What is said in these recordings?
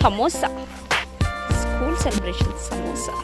Samosa, school celebration samosa.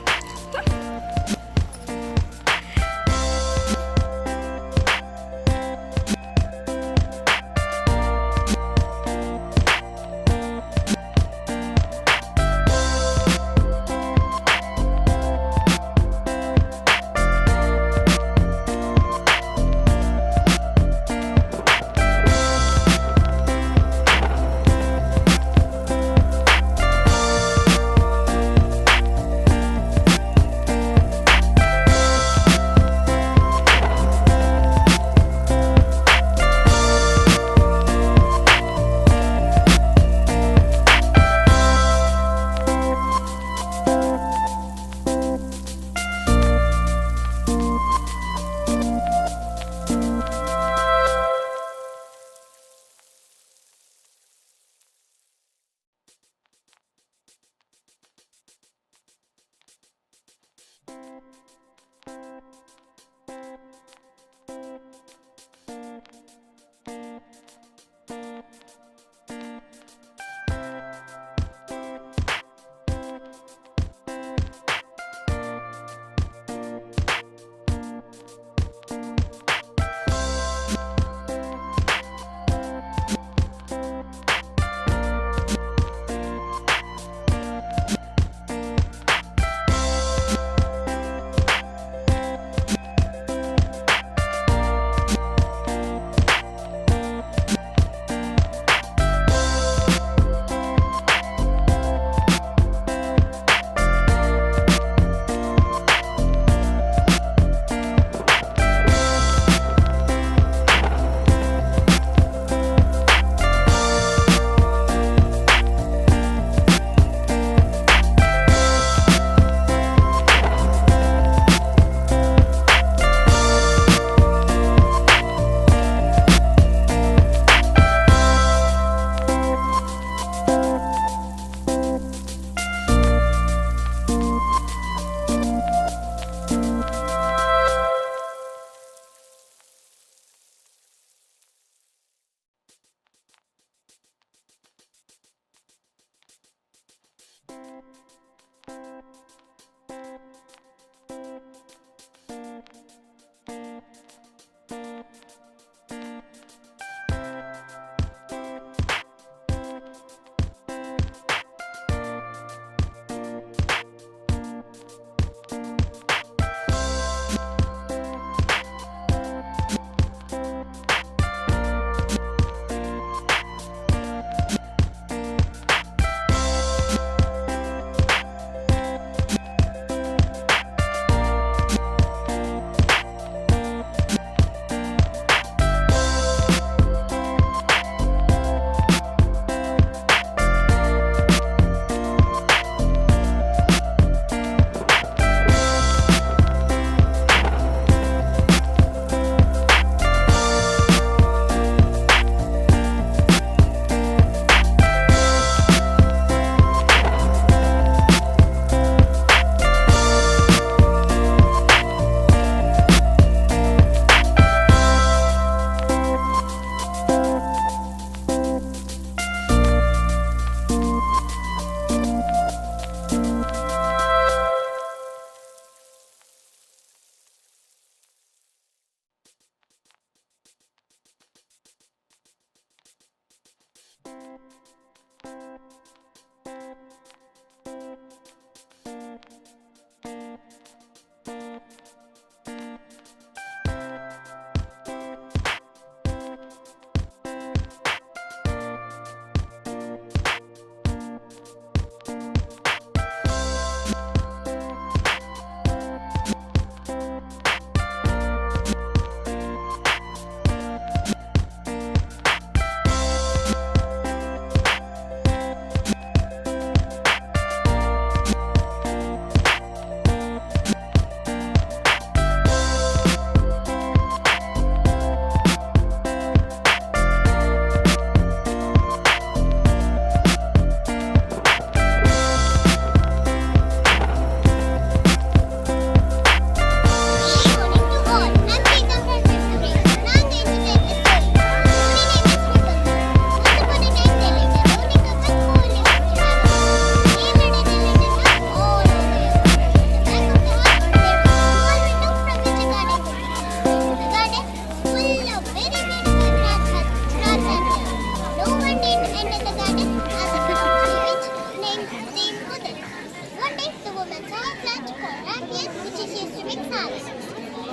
Yes, which is used to make salads.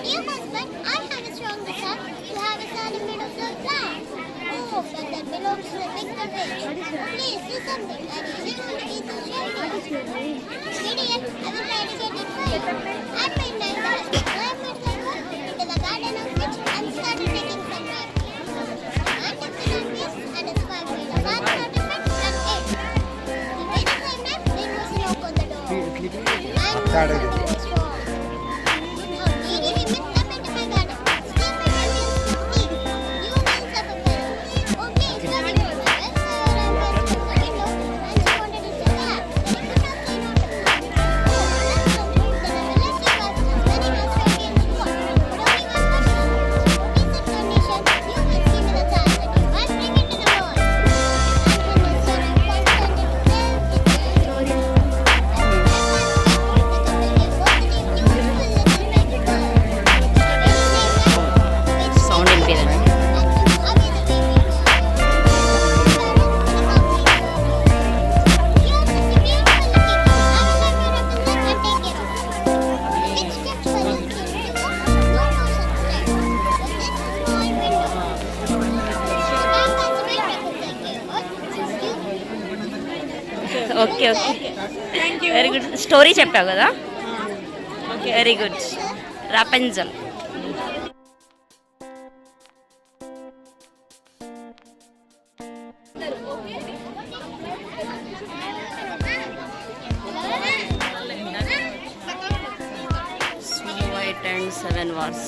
Dear husband, I have a strong desire to have a salad made of your flour. Oh, but that belongs to the big rich. Please do something. I really want to eat this shortly. Idiot, I will try to get it right. At midnight, I put my into the garden of which and started making some bread. I took the napkins and a spark made a large part of it and ate. The very same night, there was a knock on the door. I knew something was wrong. How dare you step into my garden? Steal my onions, thief! You mean supper fellow. Okay, sorry for my best. I pressed the window and she wanted it so bad that I could not say no to her. Oh, that's something that I will let you pass as many nice ideas you want. But only one condition. Decent condition, you must give me the chance that you must bring it to the world. And when the children constant it tells its story. Sound వినిపించదండి. Okay okay very good. Story చెప్పావు కదా, very good. Rapunzel. Snow White and 7 dwarfs.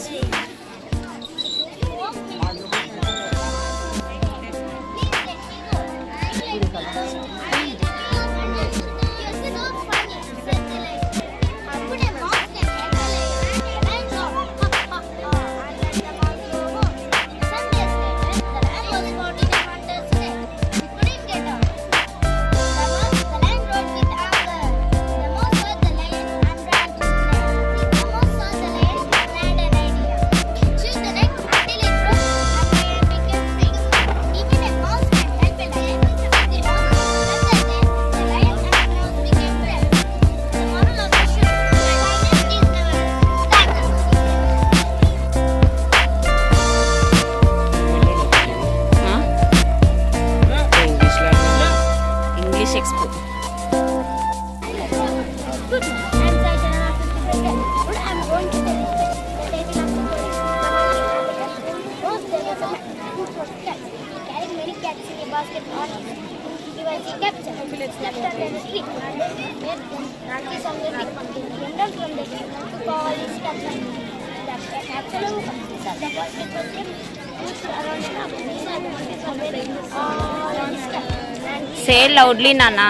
Say loudly, Nana.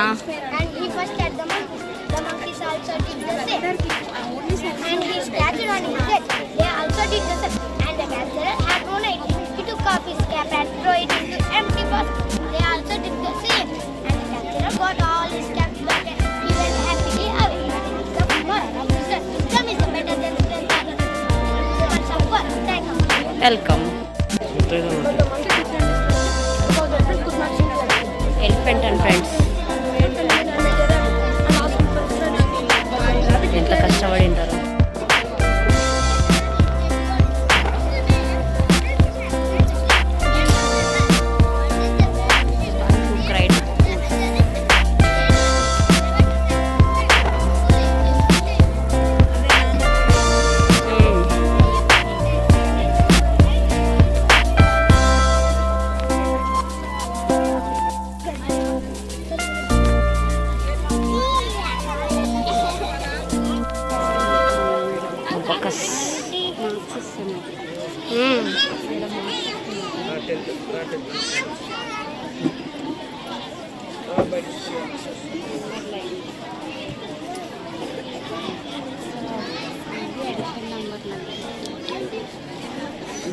And he first had the monkey. The monkeys also did the same. And he scratched on his head. They also did the same. And the gatherer had no idea. He took off his cap and threw it into empty basket. They also did the same. And the gatherer got all his caps back and he went happily away. The moral of the story, wisdom is better than strength. Much of work. Thank you. Welcome. Elephant and friends. ఎంత కష్టపడి ఉంటారు.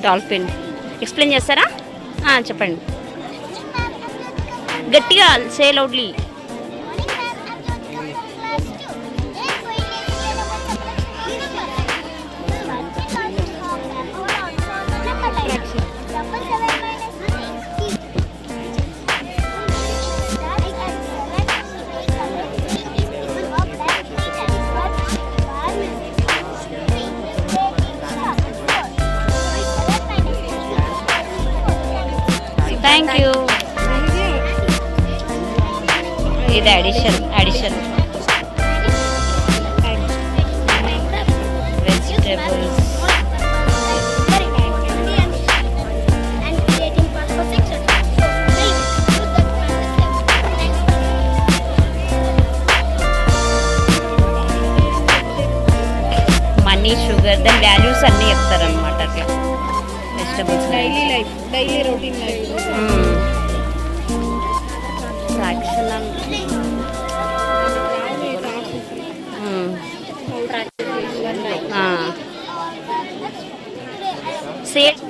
Dolphin explain చేస్తారా? చెప్పండి గట్టిగా, say loudly. ఇది addition vegetables. Money, sugar, దాని values అన్నీ చెప్తారనమాట అట్లా. Vegetables daily routine life. Fractional set.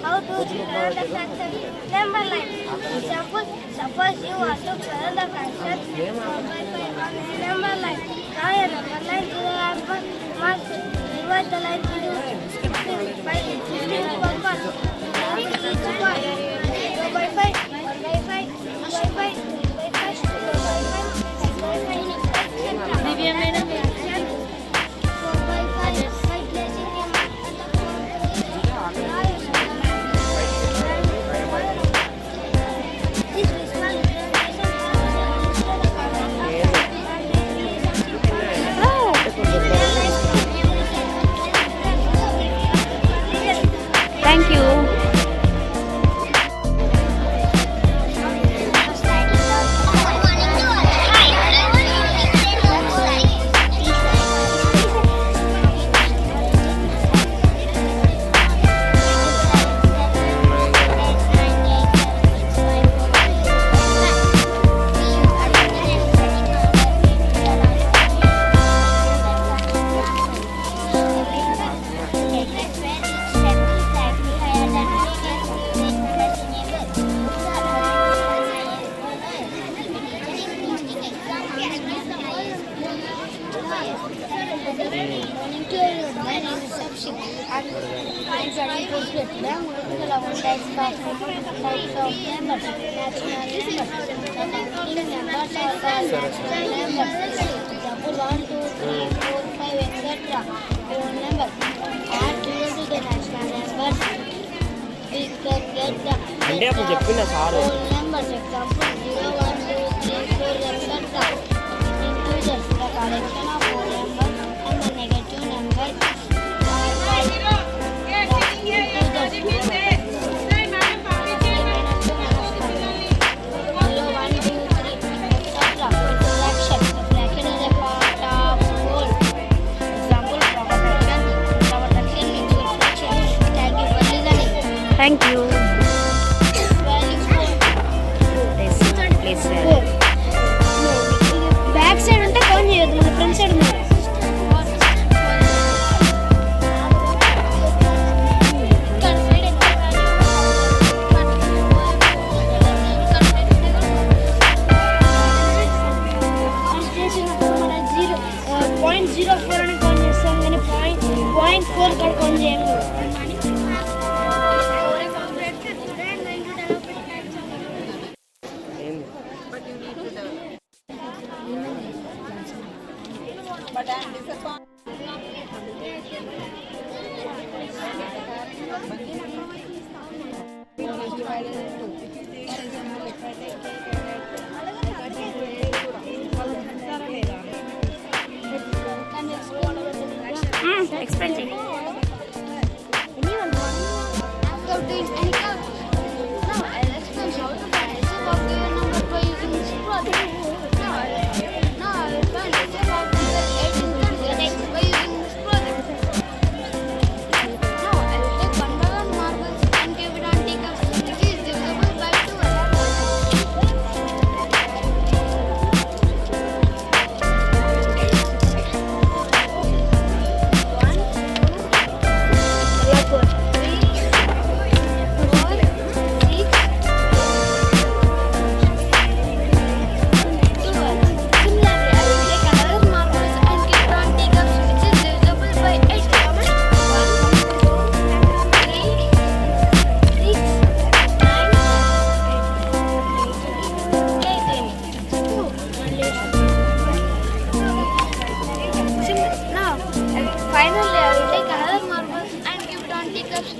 How to spell the fraction number line? Example, suppose you want to spell the fraction 4/5 on a number line. Now a number line to the number must divide the line into 16 by 16 per part. Each part 4/5, 1/5, 2/5, 3/5, 4/5, 6/5, etc. Divya madam, 4/5 by placing a mark at the this visual representation thank you. అంటే అప్పుడు చెప్పిన sir numbers example 0 1 2 3 4 etc. Integers the collection of whole numbers and the negative numbers are called integers. 0 1 2 3 etc. Fraction. The fraction is a part of whole. Example fraction. Our fraction means fraction. Thank you for listening. Thank you. Back side అంటే count చేయొద్దు, మన front side ఉంది. మన 0.04 అని count చేస్తాం కానీ 0.4 కూడా count చేయము. ఎక్స్ప్లెయిన్ చేయి.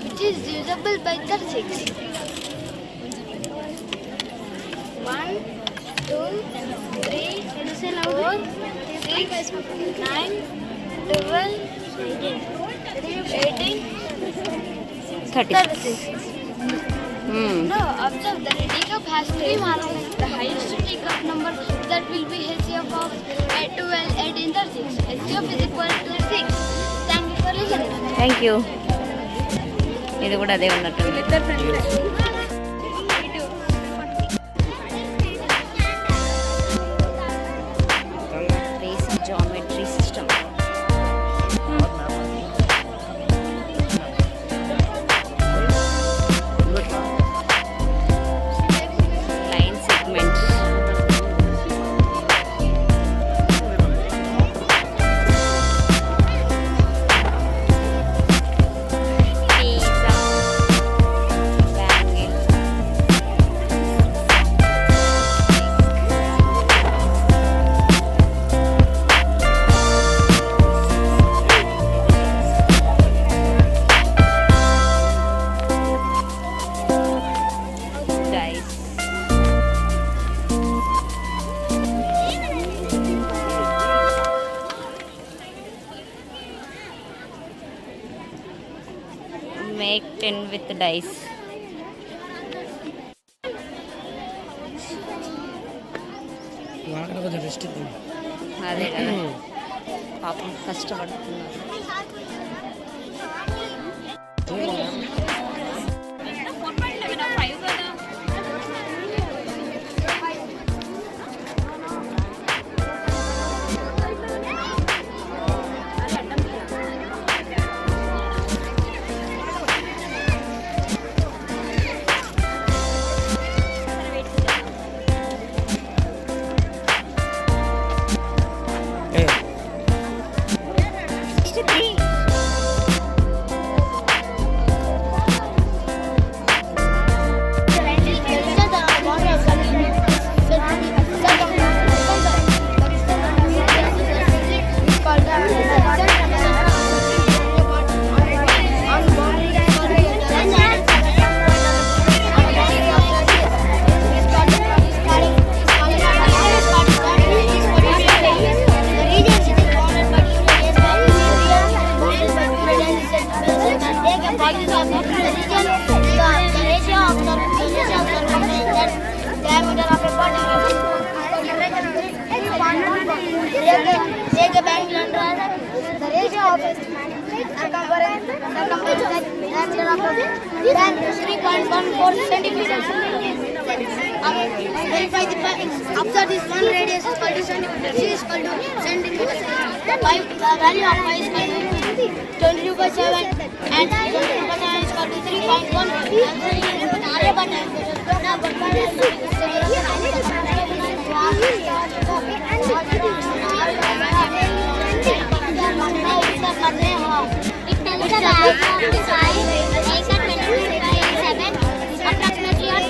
which is divisible by 36. 1, 2, 3, 4, 6, 9, 12, 18, 36. No, observe the teacup has 3 marbles. The highest teacup number that will be HCF of 12, 18, 36. HCF is equal to 6. Thank you for listening. Thank you. ఇది కూడా అదే ఉన్నట్టుంది. Basic geometry system. Line segments. Make 10 with dice. వాళ్ళకి కొంచెం rest ఇద్దాం. అదే కదా పాపం కష్టపడుతున్నారు. Observe this one radius is equal to centimeter. C is equal to centimeter. The value of pi is equal to 22/7 and 22/7 is equal to 3.1. It tells the value of the size, make it 22/7, approximately or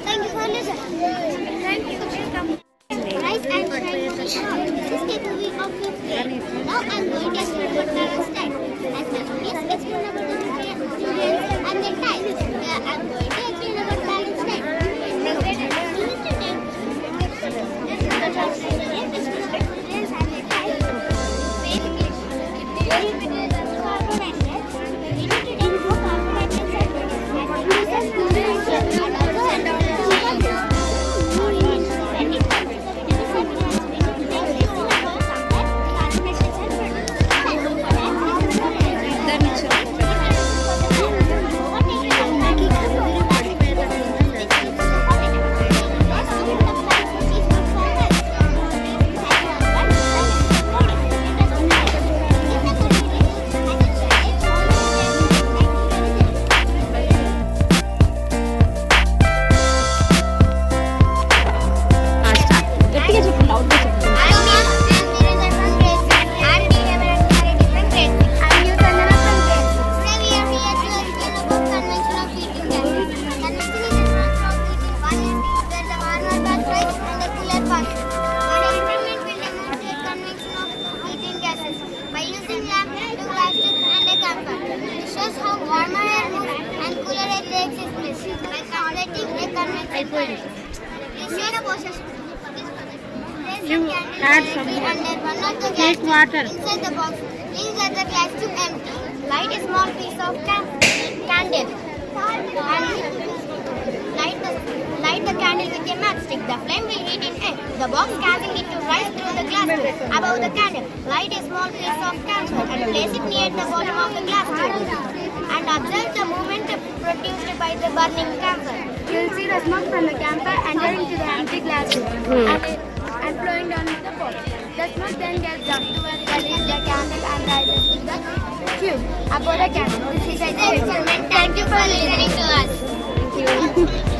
Thank you for listening. Thank you. Rise and shine. This is the movie of your friend. Now I'm going to explain what parents stand. As my audience explain about the students and their time. I'm going to explain about parents stand. You add some take water. Inside the box, please let the glass to empty. Light a small piece of candle. Light the candle with a matchstick. The flame will heat in air. The box causing it to rise through the glass tube. Above the candle, light a small piece of camphor and place it near the bottom of the glass tube. And observe the movement produced by the burning camphor. You will see the smoke from the camphor entering to the empty glass tube and flowing down to the box. The smoke then gets up towards the candle and rises to the tube above the candle. This is an experiment. Thank you for listening to us. Thank you.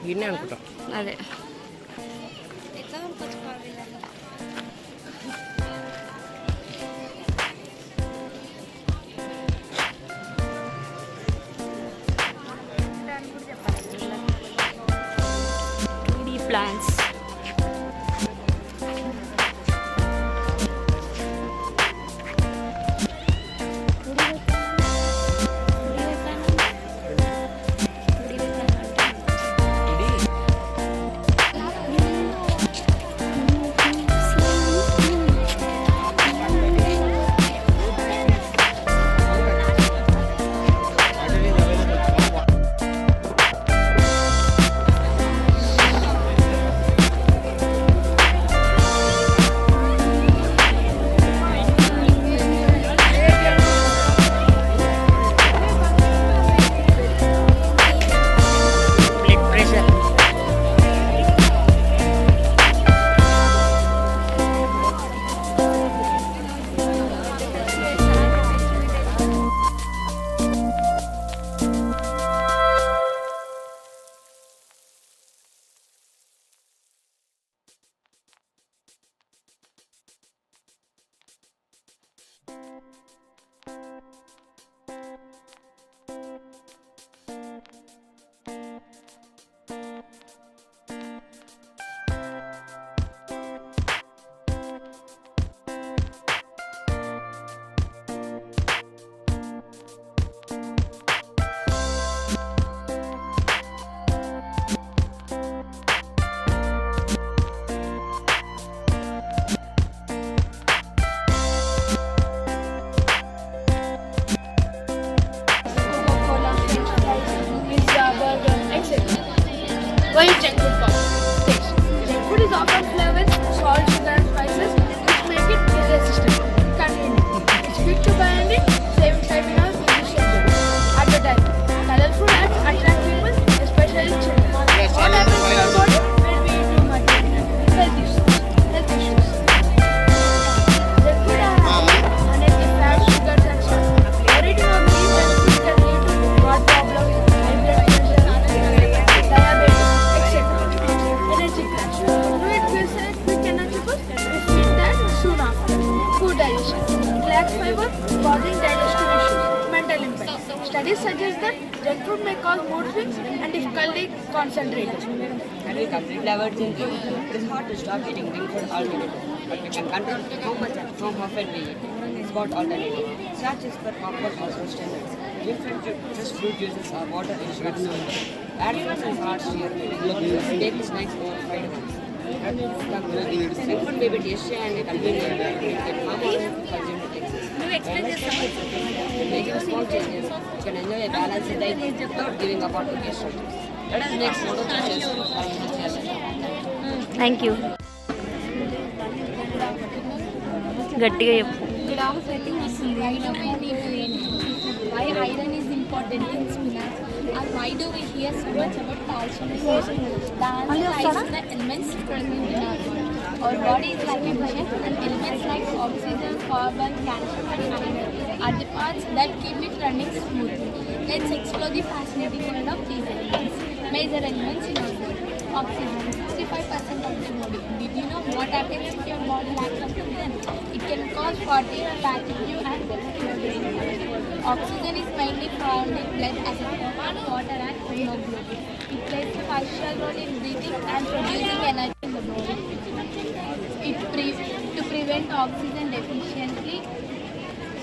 గిన్నె అనుకుంటా. అదే plans liver, causing digestive issues. Mental impact. Studies suggest that junk food may cause mood swings and difficulty concentrating. When we completely avoid thinking, it is hard to stop eating junk food altogether. But we can control how much and how often we eat. It's got alternative. Such as per comfort or sustenance. Different fresh fruit juices or water in sugar. Add fruits and hearts to your meal. Take snacks over fried ones. Junk food may be tasty and convenient, but it can harm us if consumed with excess. When making small changes, you can enjoy a balanced diet without giving up on taste. Let us make simple choices for a healthier life. Thank you గట్టిగా చెప్పు Ground setting is why iron is important in spinach and why do we hear so much about calcium? The answer lies in the elements present in our body. Our body is like a machine and elements like oxygen, carbon, calcium and iron are the parts that keep it running smoothly. Let's explore the fascinating world of these elements. Major elements in our body. Oxygen, 65% of the body. Did you know what happens if your body lacks oxygen? It can cause fatigue, fatigue and dehydration. Oxygen is mainly found in blood as a form of water and hemoglobin. It plays a crucial role in breathing and producing energy in the body. To prevent oxygen deficiency,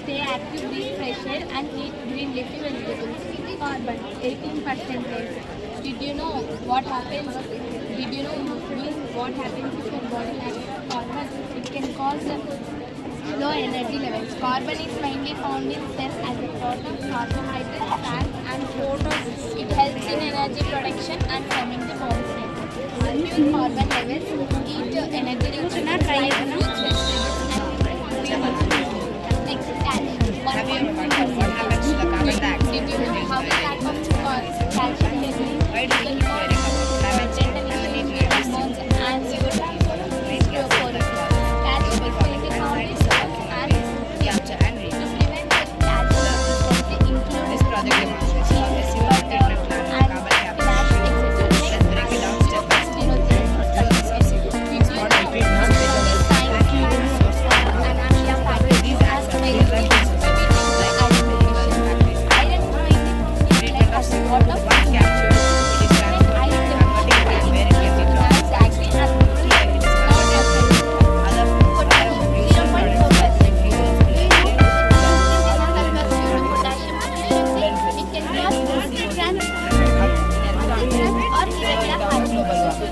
stay active, breathe fresh air and eat green leafy vegetables. Carbon, 18%. Did you know what happens? Did you know what happens if your body lacks carbon? It can cause low energy levels. Carbon is mainly found in cells as a part of carbohydrates, fats and proteins. It helps in energy production and forming the body cell. Reduce carbon levels. Eat energy-rich foods like fruits, vegetables and next, calcium. 1.5%. Did you know how the lack of calcium is can cause hormones and osteoporosis. Calcium is taken out in cells and to prevent the calcium deficiency include cheese, butter and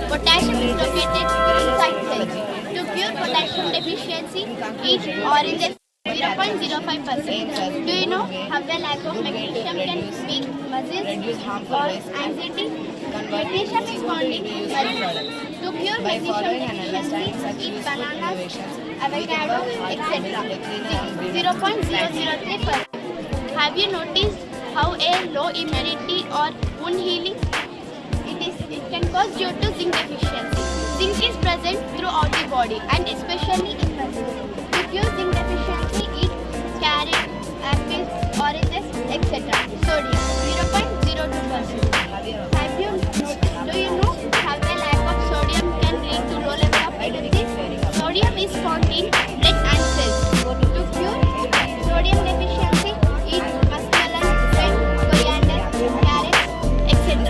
potassium is located inside cells. To cure potassium deficiency, eat oranges 0.05%. Do you know how the lack of magnesium can weak muscles or anxiety? Magnesium is found in muscles. To cure magnesium deficiency, eat bananas, avocado, etc. 0.003%. Have you noticed how a low immunity or wound healing? It can cause due to zinc deficiency. Zinc is present throughout the body and especially in muscles. To cure zinc deficiency, eat carrot, apples, oranges, etc. Sodium 0.02%. Do you know how the lack of sodium can lead to low level of energy? Sodium is found in blood and cells. To cure sodium deficiency, eat muskmelon, coriander, carrots, etc.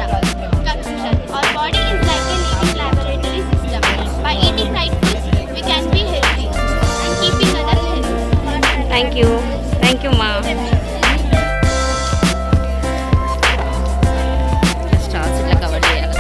Conclusion: our body is like a living laboratory system. By eating right foods, we can be healthy and keeping others healthy. Thank you మా stars ఇట్లా cover చేయాలి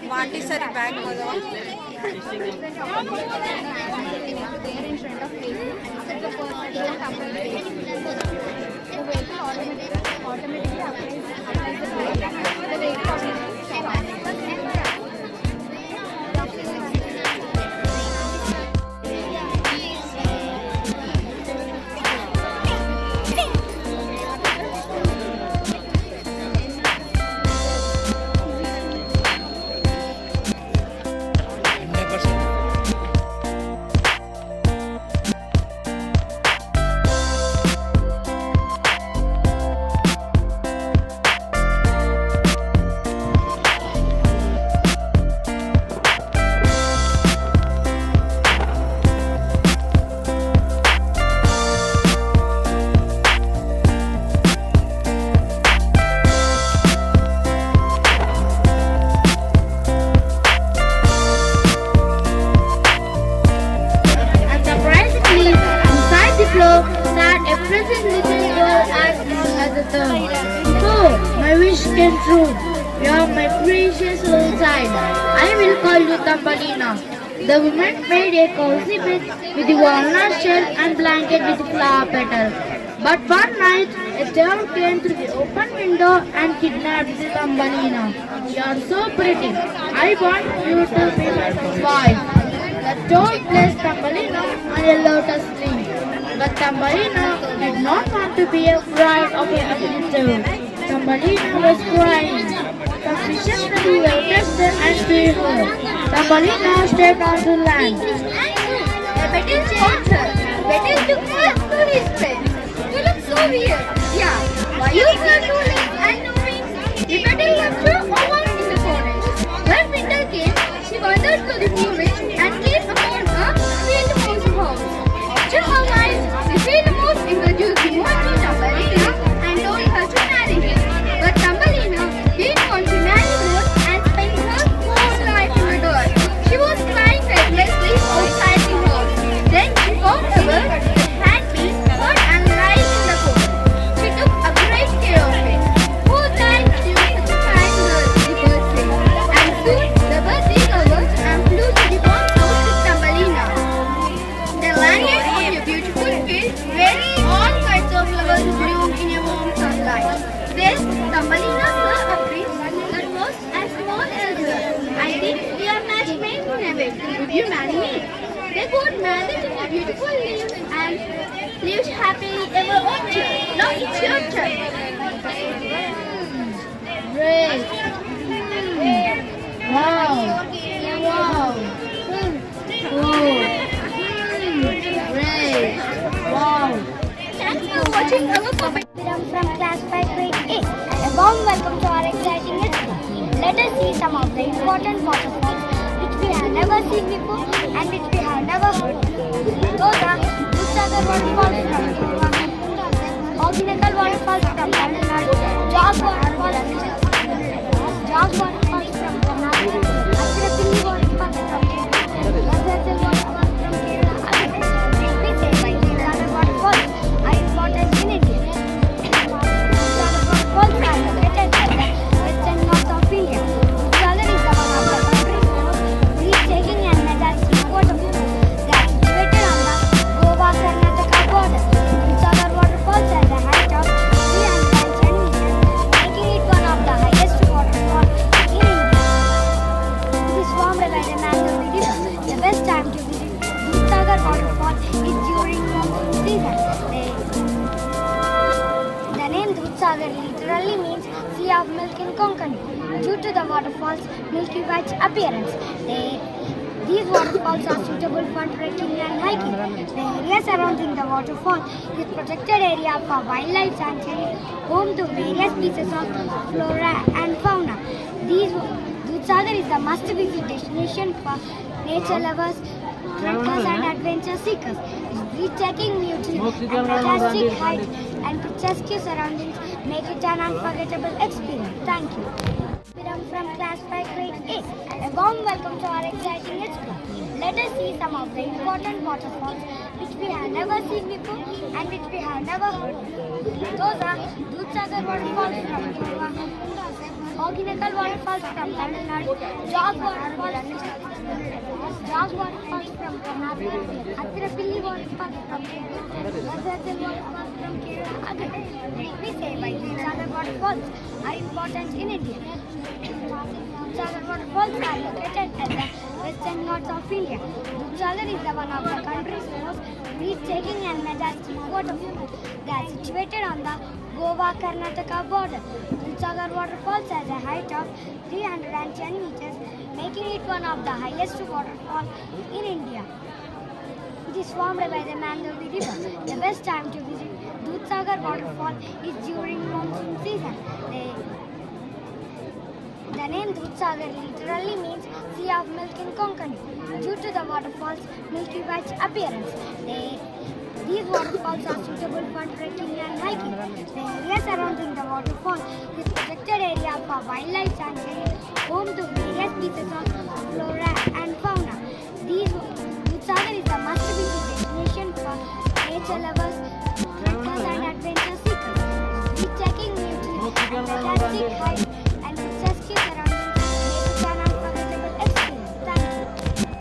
Montessori bag Swagatam. So, my wish came true. You are my precious little child. I will call you Tambalina. The woman made a cozy bed with the walnut shell and blanket with flower petal. But one night, a devil came through the open window and kidnapped the Tambalina. You are so pretty. I want you to be my wife. The toad placed Tambalina on a lotus tree. But Tambalina did not want to be a bride of a ugly toad. Tambalina was crying. Suspicious that he will test her and feed her. Tambalina stepped onto land. Betel caught her. Betel took her to his bed. You look so weird. Yeah. Why you have 2 legs and no wings? The Betel left her alone in the forest. When winter came, she wandered to the forest and came upon a field mouse house. To her mind, the field mouse introduced the mouse to Tambalina and told her to marry him. But Tambalina didn't want to marry her and spent her whole life in the dirt. She was crying helplessly outside the house. Then she found a bird that had been caught and lying in the pond. She took a great care of it. Poor child, she was such a kind girl, the bird said. And soon the bird recovered and flew to the pond house with Tambalina. They landed on a beautiful field where all kinds of flowers bloomed in a warm sunlight. Then Tambalina saw a prince that was as small as her. I think we are match made in heaven. Would you marry me? They got married in a beautiful leaf and lived happily ever after. Now it's your turn. Great. Wow. Wow. Oh. Great. Wow. Thanks for watching our puppet. I'm from class 5 grade 8. A warm welcome to our exciting expo. Let us see some of the important waterfalls which we have never seen before and which we have never heard. Those are Dudhsagar waterfalls from Goa, Hogeneckal waterfalls from Tamil Nadu, Jog waterfalls from Karnataka, Athirappilli waterfalls from Kerala, Vasathal waterfalls from Kerala. Let me say why Dudhsagar waterfalls are important in India. Dudhsagar waterfalls are located at the western north of India. Dudhsagar is the one of the country's most breathtaking and majestic waterfalls that is situated on the Goa-Karnataka border. Dudhsagar waterfalls has a height of 310 meters, making it one of the highest waterfalls in India. It is formed by the Mangavi River. The best time to visit Dudhsagar waterfall is during monsoon season. The name Dudhsagar literally means sea of milk in Konkani due to the waterfall's milky white appearance. These waterfalls are suitable for trekking and hiking. The area surrounding the waterfall is protected area for wildlife sanctuary, home to various species of flora and fauna. Dudhsagar is a must-visit destination for nature lovers, trekkers and adventure seekers. Its breathtaking beauty and majestic height and picturesque surroundings make it an unforgettable experience. Thank you. I'm from class 5 grade 8. A warm welcome to our exciting expo. Let us see some of the important waterfalls which we have never seen before and which we have never heard before. Those are Dudhsagar waterfalls from Goa, Hogeneckal waterfalls from Tamil Nadu, Jog waterfalls from Karnataka, Athirappilli waterfalls from Kerala, Vasathal waterfalls from Kerala. Let me say why Dudhsagar waterfalls are important in India. Dudhsagar waterfalls are located at the western north of India. Dudhsagar is the one of the country's most breathtaking and majestic waterfalls. They are situated on the Goa-Karnataka border. Dudhsagar waterfalls has a height of 310 meters, making it one of the highest waterfalls in India. It is formed by the Mangavi River. The best time to visit Dudhsagar waterfall is during monsoon season. The name Dudhsagar literally means sea of milk in Konkani due to the waterfall's milky white appearance. These waterfalls are suitable for trekking and hiking. The area surrounding the waterfall is protected area for wildlife sanctuary, home to various species of flora and fauna. Dudhsagar is a must-visit destination for nature lovers, trekkers and adventure seekers. Its breathtaking basic